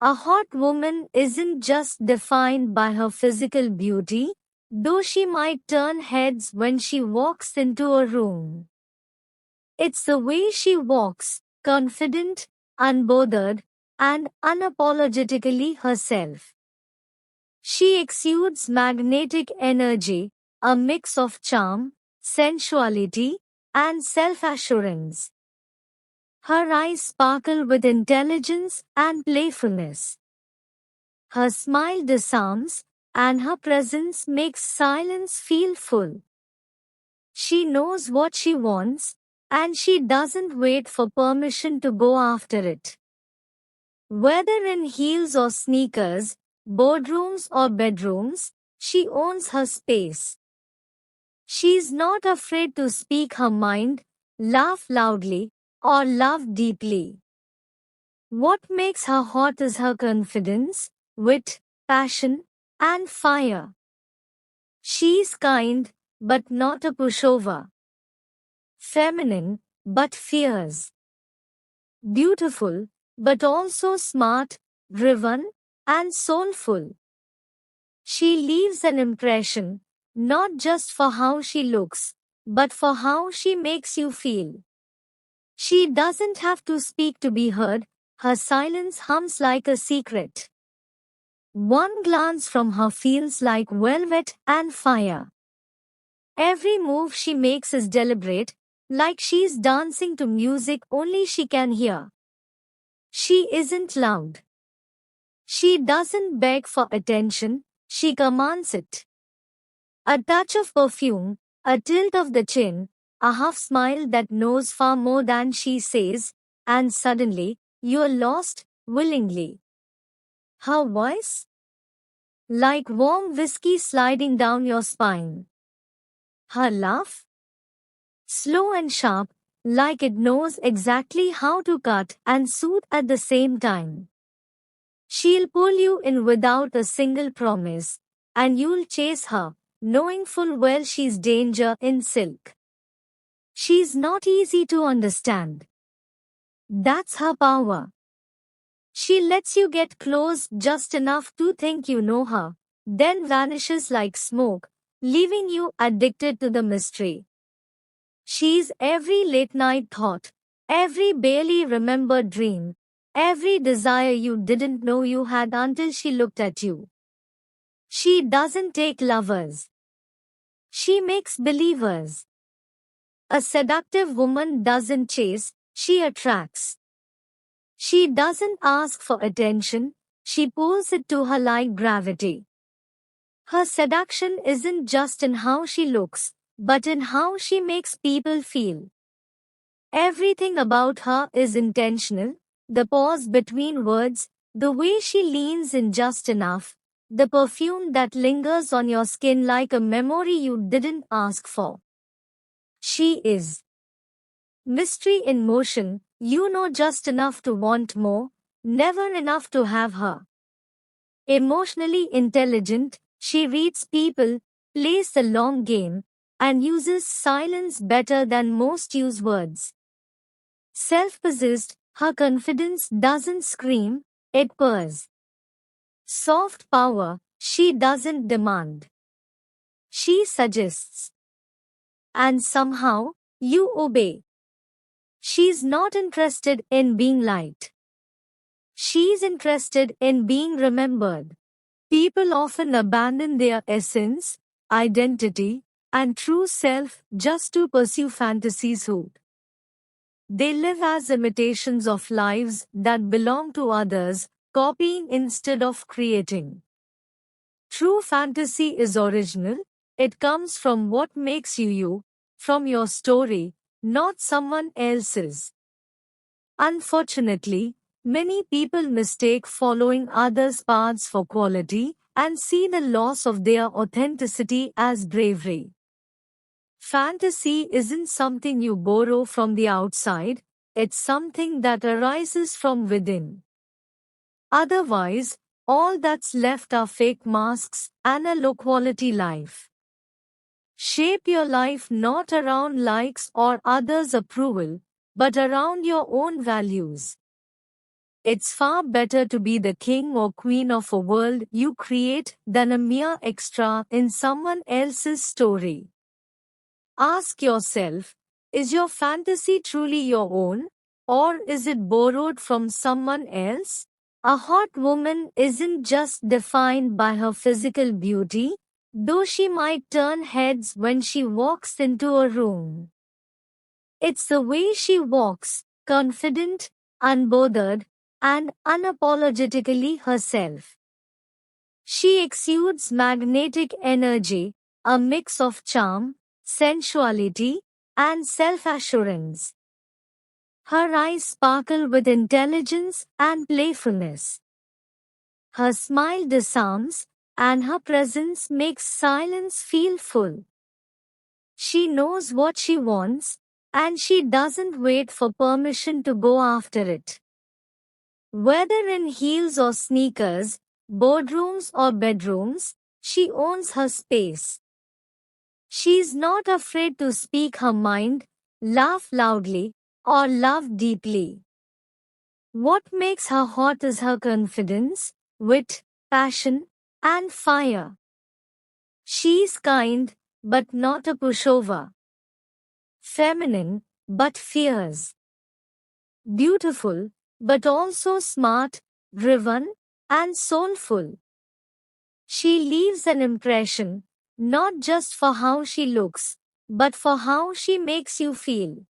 A hot woman isn't just defined by her physical beauty, though she might turn heads when she walks into a room. It's the way she walks, confident, unbothered, and unapologetically herself. She exudes magnetic energy, a mix of charm, sensuality, and self-assurance. Her eyes sparkle with intelligence and playfulness. Her smile disarms, and her presence makes silence feel full. She knows what she wants, and she doesn't wait for permission to go after it. Whether in heels or sneakers, boardrooms or bedrooms, she owns her space. She's not afraid to speak her mind, laugh loudly, or love deeply. What makes her hot is her confidence, wit, passion, and fire. She's kind, but not a pushover. Feminine, but fierce. Beautiful, but also smart, driven, and soulful. She leaves an impression, not just for how she looks, but for how she makes you feel. She doesn't have to speak to be heard, her silence hums like a secret. One glance from her feels like velvet and fire. Every move she makes is deliberate, like she's dancing to music only she can hear. She isn't loud. She doesn't beg for attention, she commands it. A touch of perfume, a tilt of the chin, a half smile that knows far more than she says, and suddenly, you're lost, willingly. Her voice? Like warm whiskey sliding down your spine. Her laugh? Slow and sharp, like it knows exactly how to cut and soothe at the same time. She'll pull you in without a single promise, and you'll chase her, knowing full well she's danger in silk. She's not easy to understand. That's her power. She lets you get close just enough to think you know her, then vanishes like smoke, leaving you addicted to the mystery. She's every late night thought, every barely remembered dream, every desire you didn't know you had until she looked at you. She doesn't take lovers. She makes believers. A seductive woman doesn't chase, she attracts. She doesn't ask for attention, she pulls it to her like gravity. Her seduction isn't just in how she looks, but in how she makes people feel. Everything about her is intentional, the pause between words, the way she leans in just enough, the perfume that lingers on your skin like a memory you didn't ask for. She is mystery in motion, you know just enough to want more, never enough to have her. Emotionally intelligent, she reads people, plays the long game, and uses silence better than most use words. Self-possessed, her confidence doesn't scream, it purrs. Soft power, she doesn't demand. She suggests. And somehow, you obey. She's not interested in being liked. She's interested in being remembered. People often abandon their essence, identity, and true self just to pursue fantasies who they live as imitations of lives that belong to others, copying instead of creating. True fantasy is original, it comes from what makes you you, from your story, not someone else's. Unfortunately, many people mistake following others' paths for quality and see the loss of their authenticity as bravery. Fantasy isn't something you borrow from the outside, it's something that arises from within. Otherwise, all that's left are fake masks and a low-quality life. Shape your life not around likes or others' approval, but around your own values. It's far better to be the king or queen of a world you create than a mere extra in someone else's story. Ask yourself, is your fantasy truly your own, or is it borrowed from someone else? A hot woman isn't just defined by her physical beauty, though she might turn heads when she walks into a room. It's the way she walks, confident, unbothered, and unapologetically herself. She exudes magnetic energy, a mix of charm, sensuality, and self-assurance. Her eyes sparkle with intelligence and playfulness. Her smile disarms, and her presence makes silence feel full. She knows what she wants, and she doesn't wait for permission to go after it. Whether in heels or sneakers, boardrooms or bedrooms, she owns her space. She's not afraid to speak her mind, laugh loudly, or love deeply. What makes her hot is her confidence, wit, passion, and fire. She's kind, but not a pushover. Feminine, but fierce. Beautiful, but also smart, driven, and soulful. She leaves an impression, not just for how she looks, but for how she makes you feel.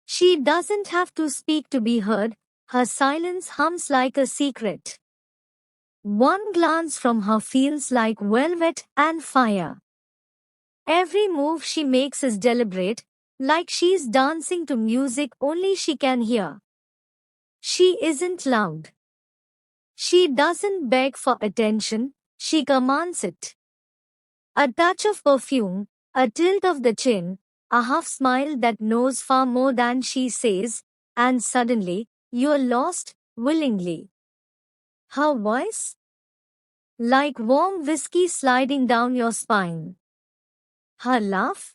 She doesn't have to speak to be heard, her silence hums like a secret. One glance from her feels like velvet and fire. Every move she makes is deliberate, like she's dancing to music only she can hear. She isn't loud. She doesn't beg for attention, she commands it. A touch of perfume, a tilt of the chin, a half smile that knows far more than she says, and suddenly, you're lost, willingly. Her voice? Like warm whiskey sliding down your spine. Her laugh?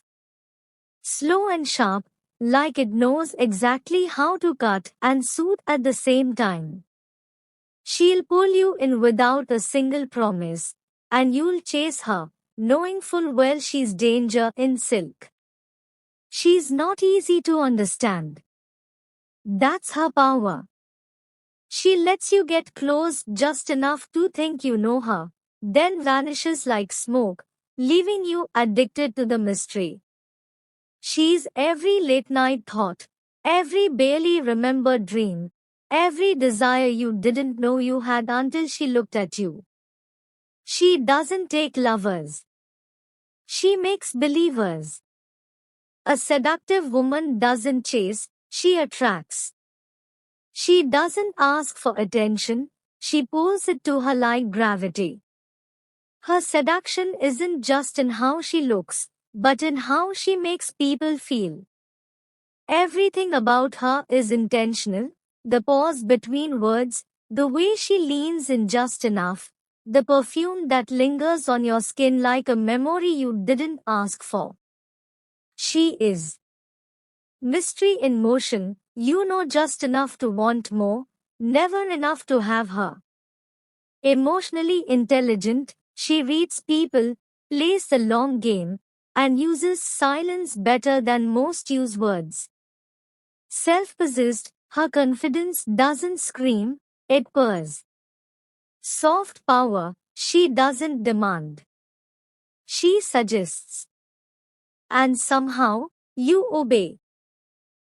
Slow and sharp, like it knows exactly how to cut and soothe at the same time. She'll pull you in without a single promise, and you'll chase her, knowing full well she's danger in silk. She's not easy to understand. That's her power. She lets you get close just enough to think you know her, then vanishes like smoke, leaving you addicted to the mystery. She's every late night thought, every barely remembered dream, every desire you didn't know you had until she looked at you. She doesn't take lovers. She makes believers. A seductive woman doesn't chase, she attracts. She doesn't ask for attention, she pulls it to her like gravity. Her seduction isn't just in how she looks, but in how she makes people feel. Everything about her is intentional, the pause between words, the way she leans in just enough, the perfume that lingers on your skin like a memory you didn't ask for. She is mystery in motion, you know just enough to want more, never enough to have her. Emotionally intelligent, she reads people, plays the long game, and uses silence better than most use words. Self-possessed, her confidence doesn't scream, it purrs. Soft power, she doesn't demand. She suggests. And somehow, you obey.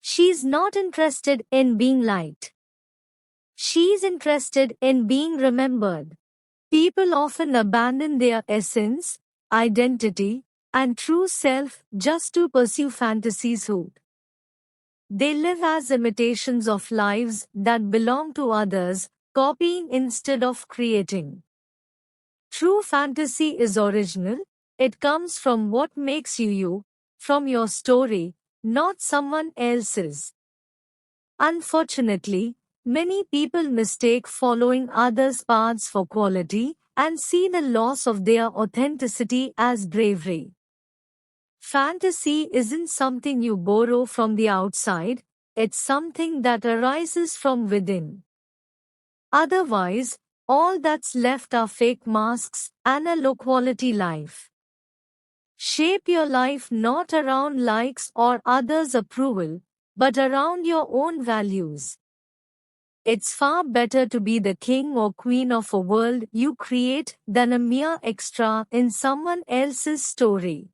She's not interested in being liked. She's interested in being remembered. People often abandon their essence, identity, and true self just to pursue fantasies who they live as imitations of lives that belong to others, copying instead of creating. True fantasy is original, it comes from what makes you you, from your story, not someone else's. Unfortunately, many people mistake following others' paths for quality and see the loss of their authenticity as bravery. Fantasy isn't something you borrow from the outside, it's something that arises from within. Otherwise, all that's left are fake masks and a low-quality life. Shape your life not around likes or others' approval, but around your own values. It's far better to be the king or queen of a world you create than a mere extra in someone else's story.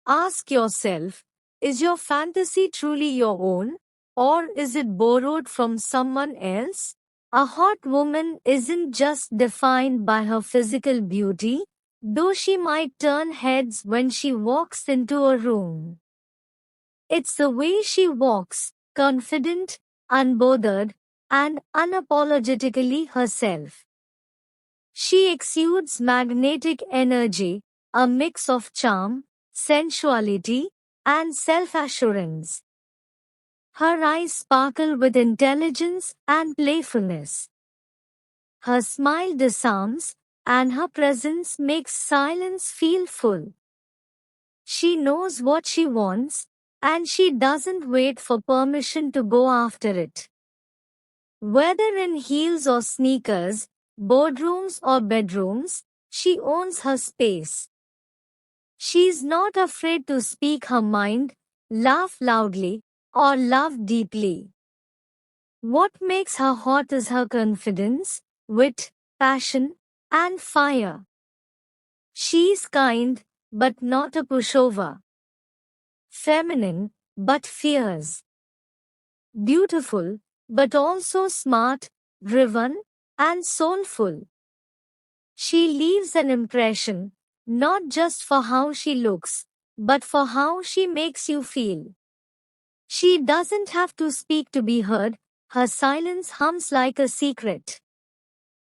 Ask yourself, is your fantasy truly your own, or is it borrowed from someone else? A hot woman isn't just defined by her physical beauty, though she might turn heads when she walks into a room. It's the way she walks, confident, unbothered, and unapologetically herself. She exudes magnetic energy, a mix of charm, sensuality, and self-assurance. Her eyes sparkle with intelligence and playfulness. Her smile disarms, and her presence makes silence feel full. She knows what she wants, and she doesn't wait for permission to go after it. Whether in heels or sneakers, boardrooms or bedrooms, she owns her space. She's not afraid to speak her mind, laugh loudly, or love deeply. What makes her hot is her confidence, wit, passion, and fire. She's kind, but not a pushover. Feminine, but fierce. Beautiful, but also smart, driven, and soulful. She leaves an impression, not just for how she looks, but for how she makes you feel. She doesn't have to speak to be heard, her silence hums like a secret.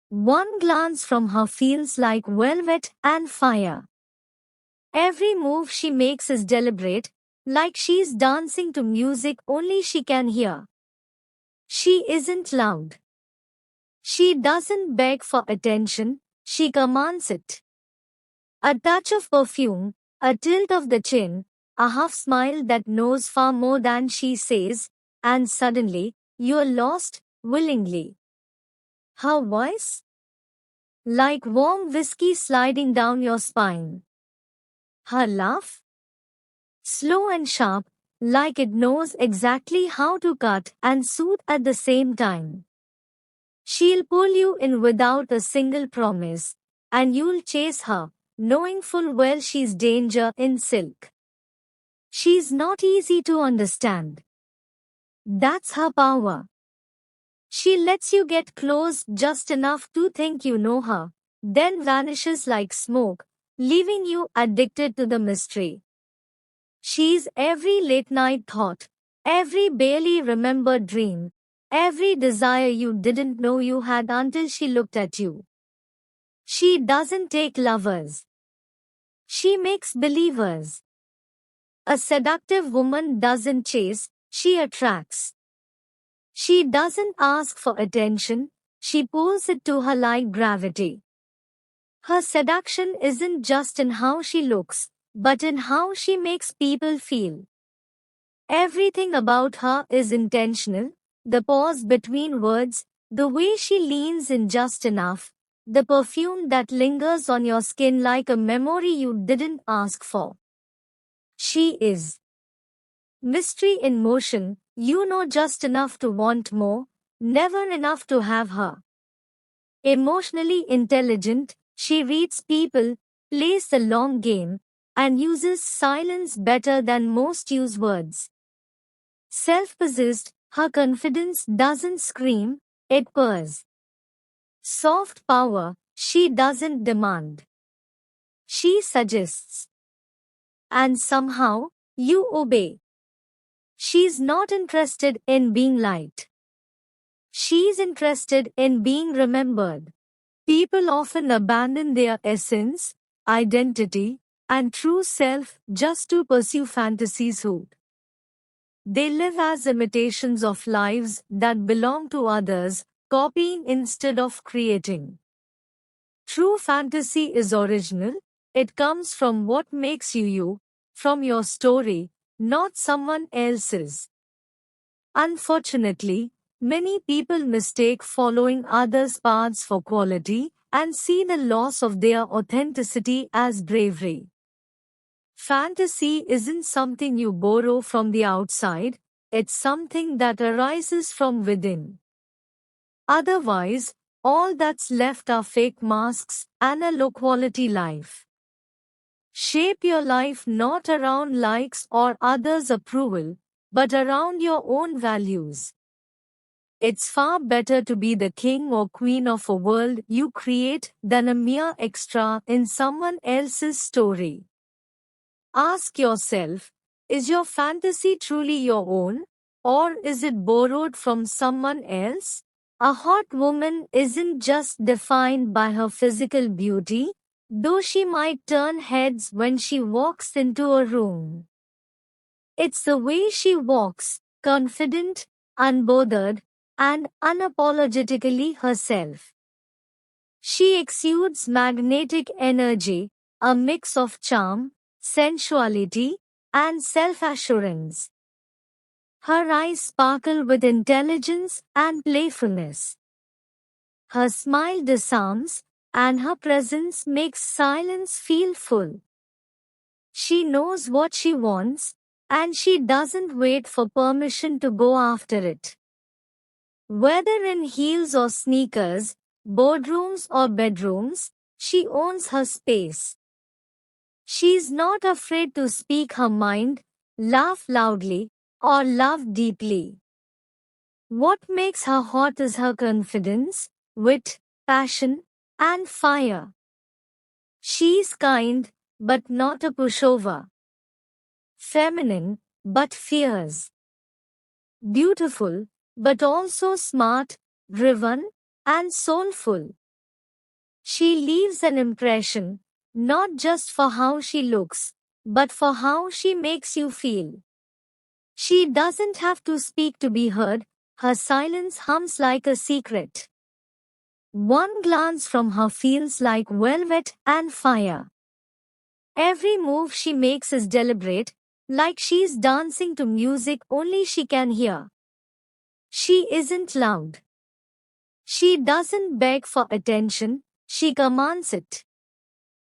One glance from her feels like velvet and fire. Every move she makes is deliberate, like she's dancing to music only she can hear. She isn't loud. She doesn't beg for attention, she commands it. A touch of perfume, a tilt of the chin, a half smile that knows far more than she says, and suddenly, you're lost, willingly. Her voice? Like warm whiskey sliding down your spine. Her laugh? Slow and sharp, like it knows exactly how to cut and soothe at the same time. She'll pull you in without a single promise, and you'll chase her, knowing full well she's danger in silk. She's not easy to understand. That's her power. She lets you get close just enough to think you know her, then vanishes like smoke, leaving you addicted to the mystery. She's every late night thought, every barely remembered dream, every desire you didn't know you had until she looked at you. She doesn't take lovers. She makes believers. A seductive woman doesn't chase, she attracts. She doesn't ask for attention, she pulls it to her like gravity. Her seduction isn't just in how she looks, but in how she makes people feel. Everything about her is intentional, the pause between words, the way she leans in just enough, the perfume that lingers on your skin like a memory you didn't ask for. She is mystery in motion, you know just enough to want more, never enough to have her. Emotionally intelligent, she reads people, plays the long game, and uses silence better than most use words. Self-possessed, her confidence doesn't scream, it purrs. Soft power, she doesn't demand. She suggests. And somehow, you obey. She's not interested in being liked. She's interested in being remembered. People often abandon their essence, identity, and true self just to pursue fantasies. They live as imitations of lives that belong to others, copying instead of creating. True fantasy is original, it comes from what makes you you, from your story, not someone else's. Unfortunately, Many people mistake following others' paths for quality and see the loss of their authenticity as bravery. Fantasy isn't something you borrow from the outside, it's something that arises from within. Otherwise, all that's left are fake masks and a low-quality life. Shape your life not around likes or others' approval, but around your own values. It's far better to be the king or queen of a world you create than a mere extra in someone else's story. Ask yourself, is your fantasy truly your own, or is it borrowed from someone else? A hot woman isn't just defined by her physical beauty, though she might turn heads when she walks into a room. It's the way she walks, confident, unbothered, and unapologetically herself. She exudes magnetic energy, a mix of charm, sensuality, and self-assurance. Her eyes sparkle with intelligence and playfulness. Her smile disarms, and her presence makes silence feel full. She knows what she wants, and she doesn't wait for permission to go after it. Whether in heels or sneakers, boardrooms or bedrooms, she owns her space. She's not afraid to speak her mind, laugh loudly, or love deeply. What makes her hot is her confidence, wit, passion, and fire. She's kind, but not a pushover. Feminine, but fierce. Beautiful, but also smart, driven, and soulful. She leaves an impression, not just for how she looks, but for how she makes you feel. She doesn't have to speak to be heard, her silence hums like a secret. One glance from her feels like velvet and fire. Every move she makes is deliberate, like she's dancing to music only she can hear. She isn't loud. She doesn't beg for attention, she commands it.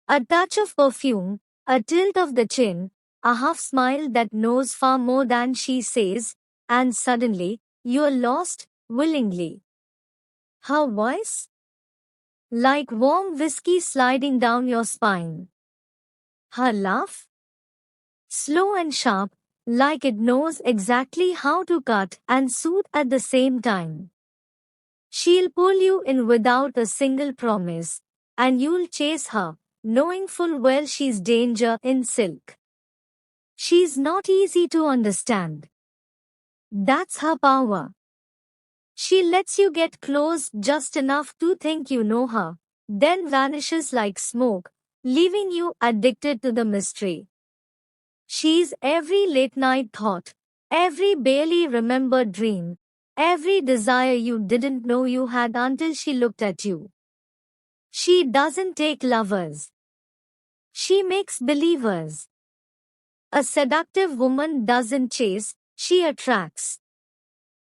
A touch of perfume, a tilt of the chin, a half smile that knows far more than she says, and suddenly, you're lost, willingly. Her voice? Like warm whiskey sliding down your spine. Her laugh? Slow and sharp, like it knows exactly how to cut and soothe at the same time. She'll pull you in without a single promise, and you'll chase her, knowing full well she's danger in silk. She's not easy to understand. That's her power. She lets you get close just enough to think you know her, then vanishes like smoke, leaving you addicted to the mystery. She's every late night thought, every barely remembered dream, every desire you didn't know you had until she looked at you. She doesn't take lovers. She makes believers. A seductive woman doesn't chase, she attracts.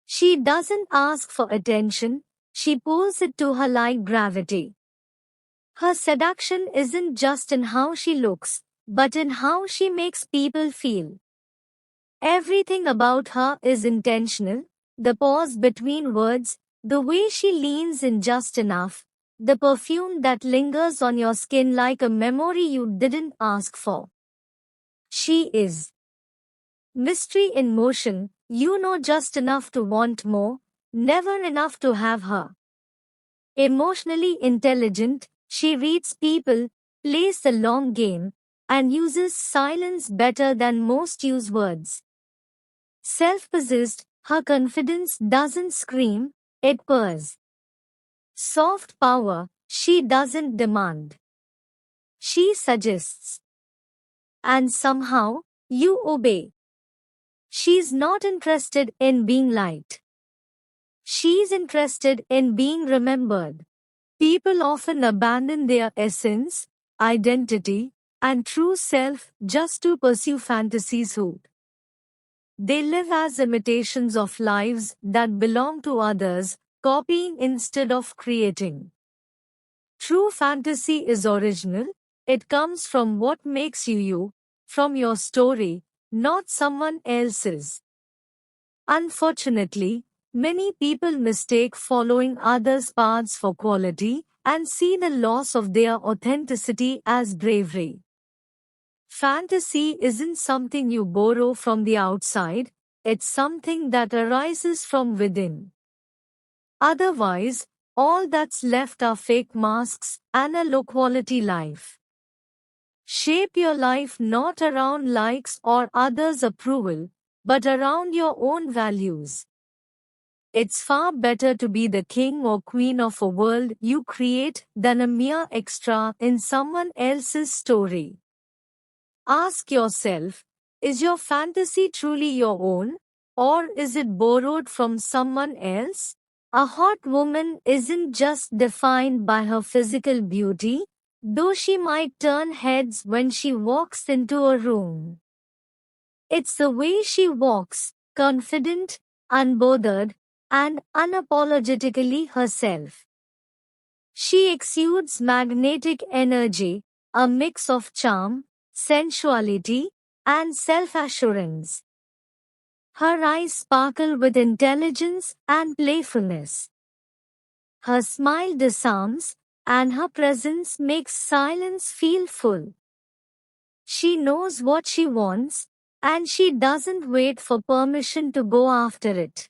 She doesn't ask for attention, she pulls it to her like gravity. Her seduction isn't just in how she looks, but in how she makes people feel. Everything about her is intentional, the pause between words, the way she leans in just enough, the perfume that lingers on your skin like a memory you didn't ask for. She is mystery in motion, you know just enough to want more, never enough to have her. Emotionally intelligent, she reads people, plays the long game, and uses silence better than most use words. Self-possessed, her confidence doesn't scream, it purrs. Soft power, she doesn't demand. She suggests. And somehow, you obey. She's not interested in being liked. She's interested in being remembered. People often abandon their essence, identity, and true self just to pursue fantasies hood. They live as imitations of lives that belong to others, copying instead of creating. True fantasy is original. It comes from what makes you you, from your story, not someone else's. Unfortunately, many people mistake following others' paths for quality and see the loss of their authenticity as bravery. Fantasy isn't something you borrow from the outside, it's something that arises from within. Otherwise, all that's left are fake masks and a low quality life. Shape your life not around likes or others' approval, but around your own values. It's far better to be the king or queen of a world you create than a mere extra in someone else's story. Ask yourself, is your fantasy truly your own, or is it borrowed from someone else? A hot woman isn't just defined by her physical beauty, though she might turn heads when she walks into a room. It's the way she walks, confident, unbothered, and unapologetically herself. She exudes magnetic energy, a mix of charm, sensuality, and self-assurance. Her eyes sparkle with intelligence and playfulness. Her smile disarms, and her presence makes silence feel full. She knows what she wants, and she doesn't wait for permission to go after it.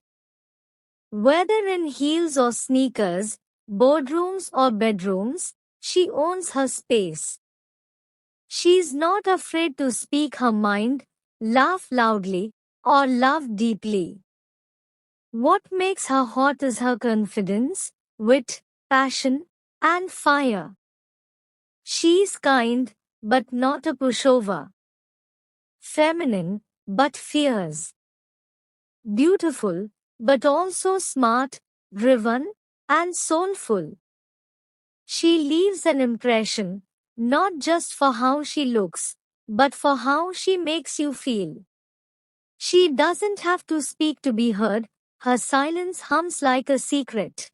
Whether in heels or sneakers, boardrooms or bedrooms, she owns her space. She's not afraid to speak her mind, laugh loudly, or love deeply. What makes her hot is her confidence, wit, passion, and fire. She's kind, but not a pushover. Feminine, but fierce. Beautiful, but also smart, driven, and soulful. She leaves an impression, not just for how she looks, but for how she makes you feel. She doesn't have to speak to be heard, her silence hums like a secret.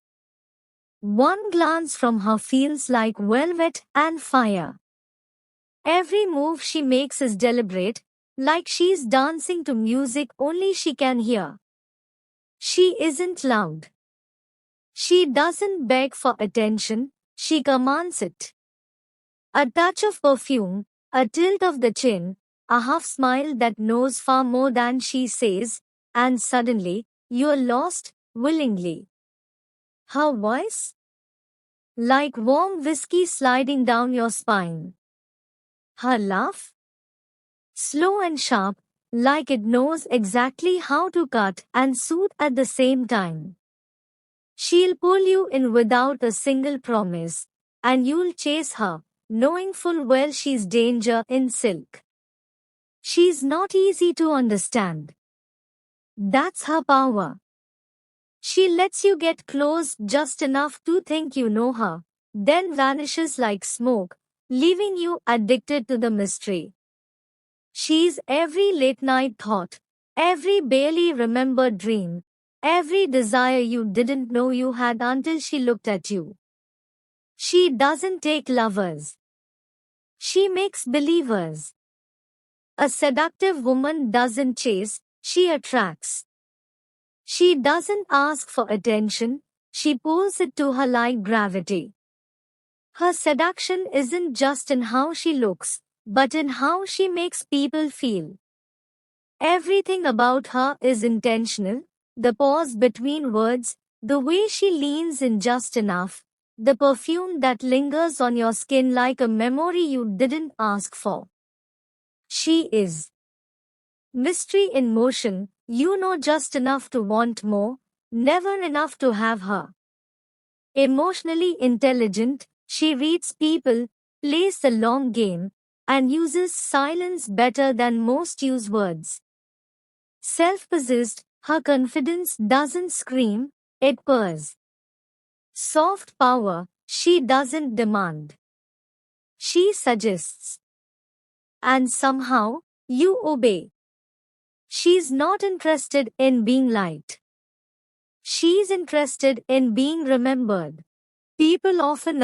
One glance from her feels like velvet and fire. Every move she makes is deliberate, like she's dancing to music only she can hear. She isn't loud. She doesn't beg for attention, she commands it. A touch of perfume, a tilt of the chin, a half smile that knows far more than she says, and suddenly, you're lost, willingly. Her voice? Like warm whiskey sliding down your spine. Her laugh? Slow and sharp, like it knows exactly how to cut and soothe at the same time. She'll pull you in without a single promise, and you'll chase her, knowing full well she's danger in silk. She's not easy to understand. That's her power. She lets you get close just enough to think you know her, then vanishes like smoke, leaving you addicted to the mystery. She's every late night thought, every barely remembered dream, every desire you didn't know you had until she looked at you. She doesn't take lovers. She makes believers. A seductive woman doesn't chase, she attracts. She doesn't ask for attention, she pulls it to her like gravity. Her seduction isn't just in how she looks, but in how she makes people feel. Everything about her is intentional, the pause between words, the way she leans in just enough, the perfume that lingers on your skin like a memory you didn't ask for. She is mystery in motion, you know just enough to want more, never enough to have her. Emotionally intelligent, she reads people, plays the long game, and uses silence better than most use words. Self-possessed, her confidence doesn't scream, it purrs. Soft power, she doesn't demand. She suggests. And somehow, you obey. She's not interested in being liked. She's interested in being remembered. People often